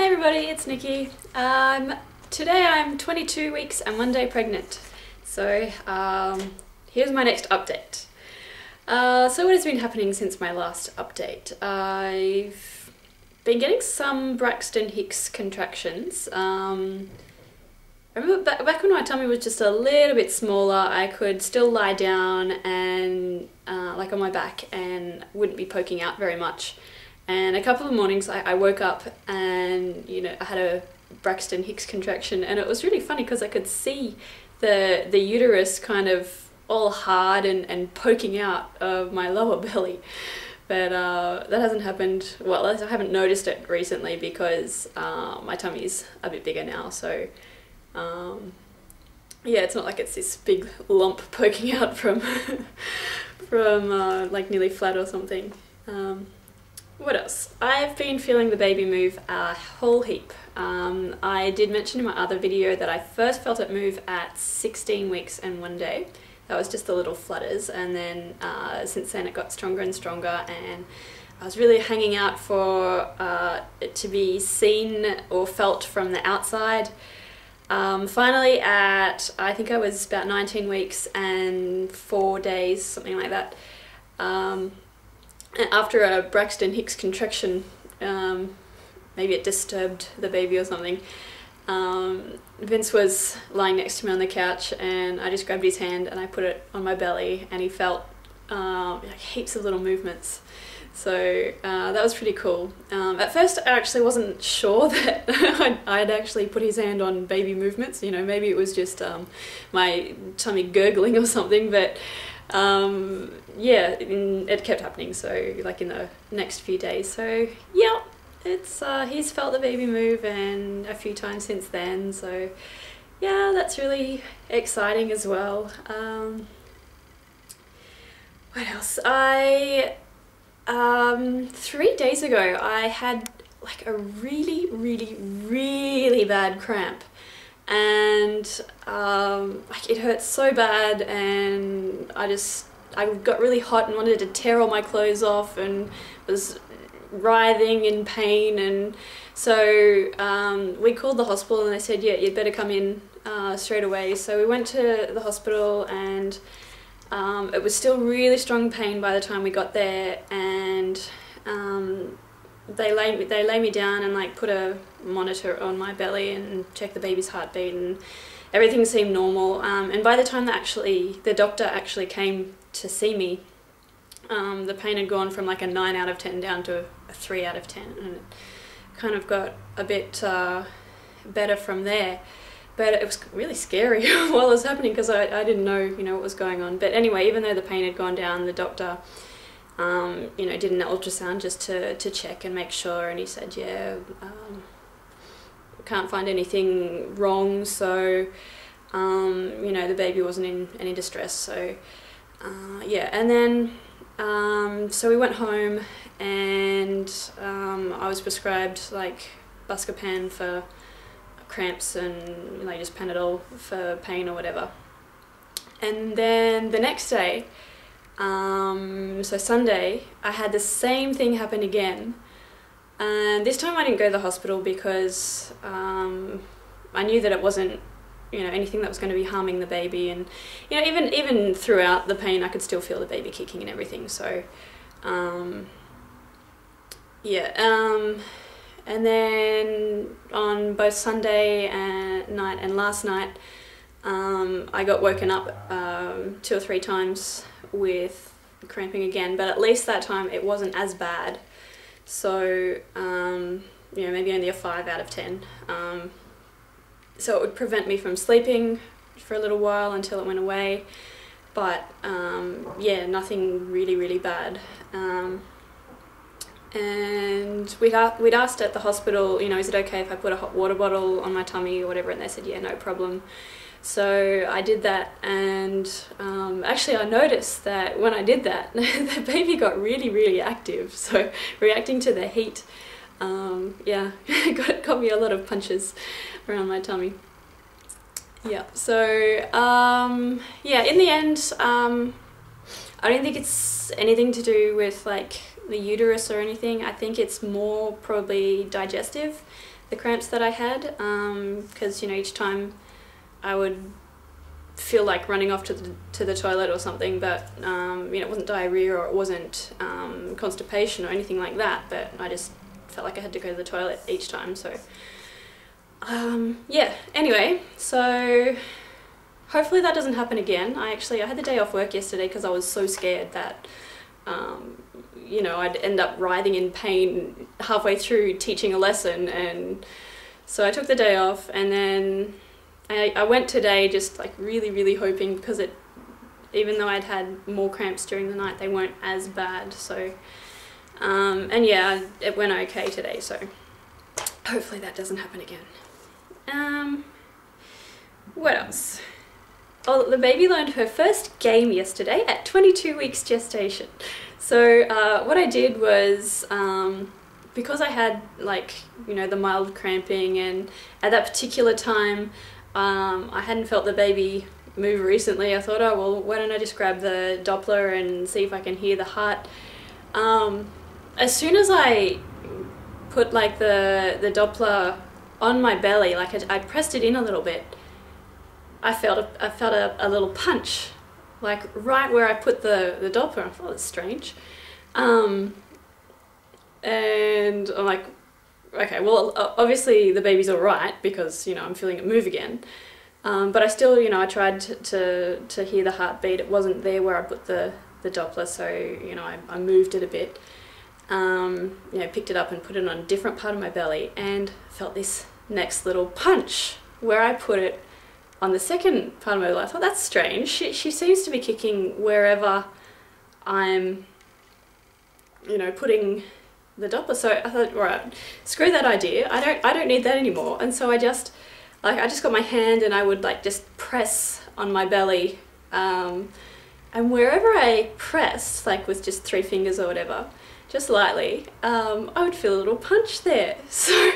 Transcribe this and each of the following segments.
Hey everybody, it's Nikki. Today I'm 22 weeks and 1 day pregnant. So here's my next update. So what has been happening since my last update? I've been getting some Braxton Hicks contractions. I remember back when my tummy was just a little bit smaller, I could still lie down and like on my back and wouldn't be poking out very much. And a couple of mornings I woke up and, you know, I had a Braxton Hicks contraction, and it was really funny because I could see the uterus kind of all hard and poking out of my lower belly. But that hasn't happened, well, I haven't noticed it recently because my tummy's a bit bigger now, so yeah, it's not like it's this big lump poking out from like nearly flat or something. What else? I've been feeling the baby move a whole heap. I did mention in my other video that I first felt it move at 16 weeks and 1 day. That was just the little flutters, and then since then it got stronger and stronger, and I was really hanging out for it to be seen or felt from the outside. Finally at, I think I was about 19 weeks and 4 days, something like that. After a Braxton Hicks contraction, maybe it disturbed the baby or something, Vince was lying next to me on the couch, and I just grabbed his hand and I put it on my belly, and he felt like heaps of little movements. So that was pretty cool. At first I actually wasn't sure that I'd actually put his hand on baby movements, you know, maybe it was just my tummy gurgling or something, but yeah, it kept happening, so like in the next few days. So yeah, it's he's felt the baby move and a few times since then, so yeah, that's really exciting as well. What else? 3 days ago I had like a really bad cramp, and like it hurt so bad, and I got really hot and wanted to tear all my clothes off and was writhing in pain, and so we called the hospital and they said, yeah, you'd better come in straight away. So we went to the hospital, and it was still really strong pain by the time we got there, and they lay me down and like put a monitor on my belly and check the baby's heartbeat, and everything seemed normal. And by the time that the doctor actually came to see me, the pain had gone from like a 9 out of 10 down to a 3 out of 10, and it kind of got a bit better from there. But it was really scary while it was happening because I didn't know, you know, what was going on. But anyway, even though the pain had gone down, the doctor you know, did an ultrasound just to check and make sure, and he said, yeah, can't find anything wrong, so you know, the baby wasn't in any distress. So yeah, and then so we went home, and I was prescribed like Buscopan for cramps and like just Panadol for pain or whatever. And then the next day, so Sunday, I had the same thing happen again, and this time I didn't go to the hospital because I knew that it wasn't, you know, anything that was going to be harming the baby, and you know, even throughout the pain I could still feel the baby kicking and everything. So yeah, and then on both Sunday night and last night, I got woken up 2 or 3 times with cramping again, but at least that time it wasn't as bad. So you know, maybe only a 5 out of 10. So it would prevent me from sleeping for a little while until it went away, but yeah, nothing really bad. And we'd asked at the hospital, you know, is it okay if I put a hot water bottle on my tummy or whatever, and they said, yeah, no problem. So I did that, and actually I noticed that when I did that, the baby got really active, so reacting to the heat, yeah, got me a lot of punches around my tummy. Yeah, so yeah, in the end, I don't think it's anything to do with like the uterus or anything. I think it's more probably digestive, the cramps that I had, because, you know, each time I would feel like running off to the toilet or something, but you know, it wasn't diarrhea or it wasn't constipation or anything like that, but I just felt like I had to go to the toilet each time. So yeah, anyway, so hopefully that doesn't happen again. I had the day off work yesterday because I was so scared that you know, I'd end up writhing in pain halfway through teaching a lesson, and so I took the day off, and then I went today just like really hoping, because even though I'd had more cramps during the night, they weren't as bad. So and yeah, it went okay today, so hopefully that doesn't happen again. What else? Oh, the baby learned her first game yesterday at 22 weeks gestation. So what I did was, because I had, like, you know, the mild cramping, and at that particular time I hadn't felt the baby move recently, I thought, oh well, why don't I just grab the Doppler and see if I can hear the heart. As soon as I put like the Doppler on my belly, like I pressed it in a little bit, I felt a little punch, like right where I put the Doppler. I thought, that's strange. And I'm like, okay, well, obviously the baby's all right, because, you know, I'm feeling it move again. But I still, you know, I tried to hear the heartbeat. It wasn't there where I put the Doppler, so, you know, I moved it a bit. You know, picked it up and put it on a different part of my belly, and felt this next little punch where I put it on the second part of my belly. I thought, that's strange. She seems to be kicking wherever I'm, you know, putting the Doppler. So I thought, right, screw that idea. I don't need that anymore. And so I just got my hand, and I would like just press on my belly, and wherever I pressed, like with just 3 fingers or whatever, just lightly, I would feel a little punch there. So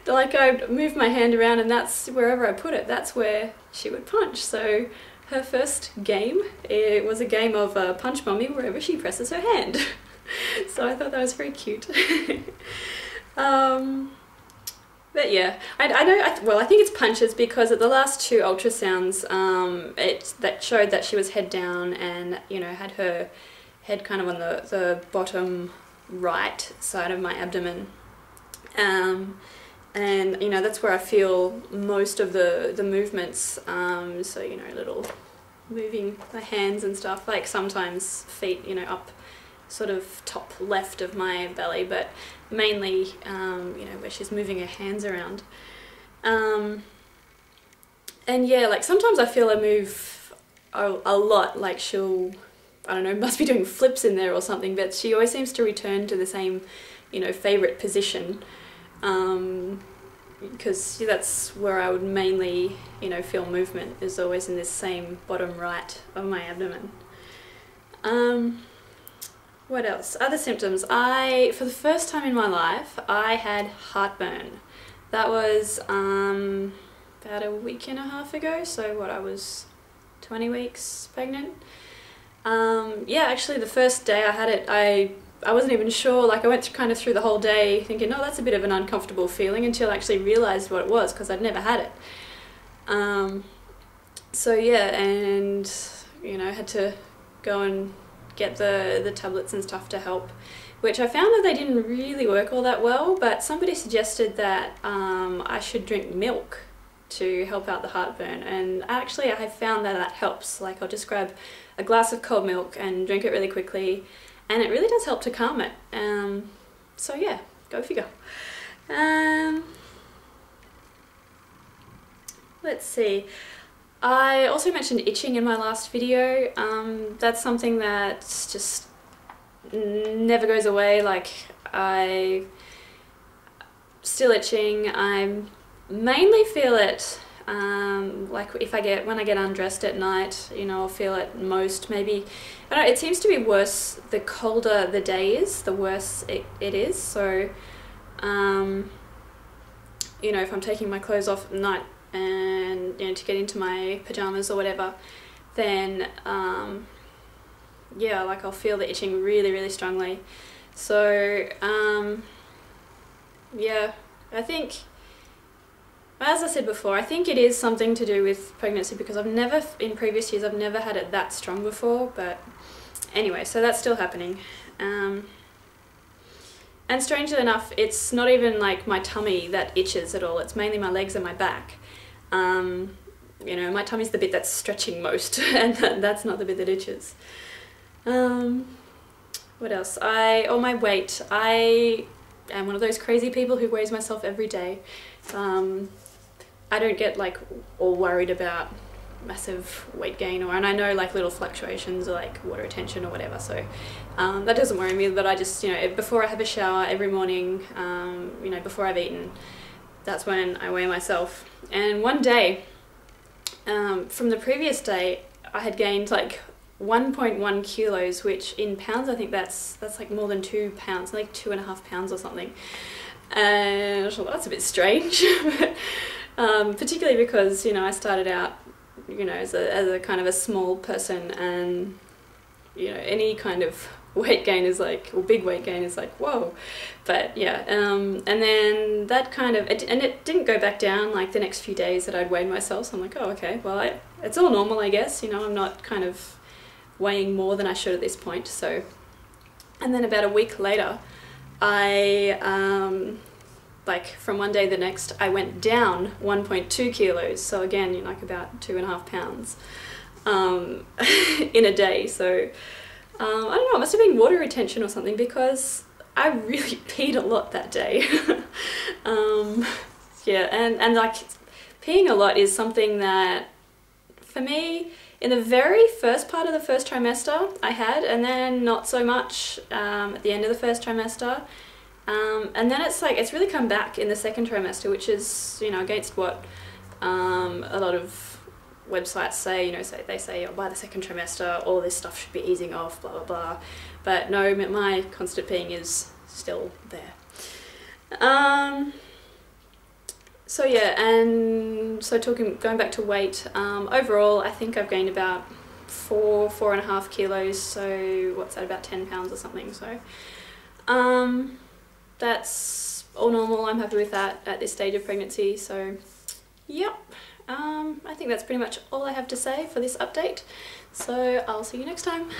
like I'd move my hand around, and that's wherever I put it, that's where she would punch. So her first game, it was a game of Punch Mummy wherever she presses her hand. So I thought that was very cute. But yeah, I think it's punches, because at the last 2 ultrasounds, that showed that she was head down, and, you know, had her head kind of on the bottom right side of my abdomen. And, you know, that's where I feel most of the movements. So, you know, little moving my hands and stuff, like sometimes feet, you know, up sort of top left of my belly, but mainly, you know, where she's moving her hands around. And yeah, like sometimes I feel her move a lot, like she'll, I don't know, must be doing flips in there or something, but she always seems to return to the same, you know, favourite position, because that's where I would mainly, you know, feel movement, is always in this same bottom right of my abdomen. What else? Other symptoms. For the first time in my life, I had heartburn. That was about a week and a half ago, so what, I was 20 weeks pregnant. Yeah, actually the first day I had it, I wasn't even sure, like I went kind of through the whole day thinking, oh, that's a bit of an uncomfortable feeling, until I actually realised what it was, because I'd never had it. So yeah, and, you know, had to go and get the tablets and stuff to help, which I found that they didn't really work all that well, but somebody suggested that I should drink milk to help out the heartburn, and actually I have found that helps. Like I'll just grab a glass of cold milk and drink it really quickly, and it really does help to calm it. So yeah, go figure. Let's see. I also mentioned itching in my last video. That's something that just never goes away. Like, still itching. I mainly feel it like when I get undressed at night, you know, I'll feel it most. Maybe, I don't know, it seems to be worse the colder the day is, the worse it is. So you know, if I'm taking my clothes off at night and, you know, to get into my pajamas or whatever, then yeah, like I'll feel the itching really, really strongly. So yeah, I think, as I said before, I think it is something to do with pregnancy, because in previous years, I've never had it that strong before, but anyway, so that's still happening. And strangely enough, it's not even like my tummy that itches at all, it's mainly my legs and my back. You know, my tummy's the bit that's stretching most, and that's not the bit that itches. What else? My weight. I am one of those crazy people who weighs myself every day. I don't get like all worried about massive weight gain, and I know like little fluctuations or like water retention or whatever, so that doesn't worry me. But I just, you know, before I have a shower every morning, you know, before I've eaten, that's when I weigh myself. And one day, from the previous day, I had gained like 1.1 kilos, which in pounds, I think that's like more than 2 pounds, like 2.5 pounds or something. And I thought, that's a bit strange. Particularly because, you know, I started out, you know, as a kind of a small person, and, you know, any kind of weight gain is like, or big weight gain is like, whoa. But yeah, and then that kind of, and it didn't go back down like the next few days that I'd weighed myself, so I'm like, oh, okay, well, it's all normal, I guess, you know, I'm not kind of weighing more than I should at this point. So, and then about a week later, I like from one day to the next, I went down 1.2 kilos. So again, you know, like about 2.5 pounds in a day. So I don't know, it must have been water retention or something, because I really peed a lot that day. Yeah, and like peeing a lot is something that, for me, in the very first part of the first trimester I had, and then not so much at the end of the first trimester. And then it's like, it's really come back in the second trimester, which is, you know, against what a lot of websites say, you know, they say, oh, by the second trimester, all this stuff should be easing off, blah, blah, blah. But no, my constant peeing is still there. So yeah, and so going back to weight, overall, I think I've gained about 4.5 kilos, so what's that, about 10 pounds or something, so that's all normal. I'm happy with that at this stage of pregnancy. So yep, I think that's pretty much all I have to say for this update. So I'll see you next time.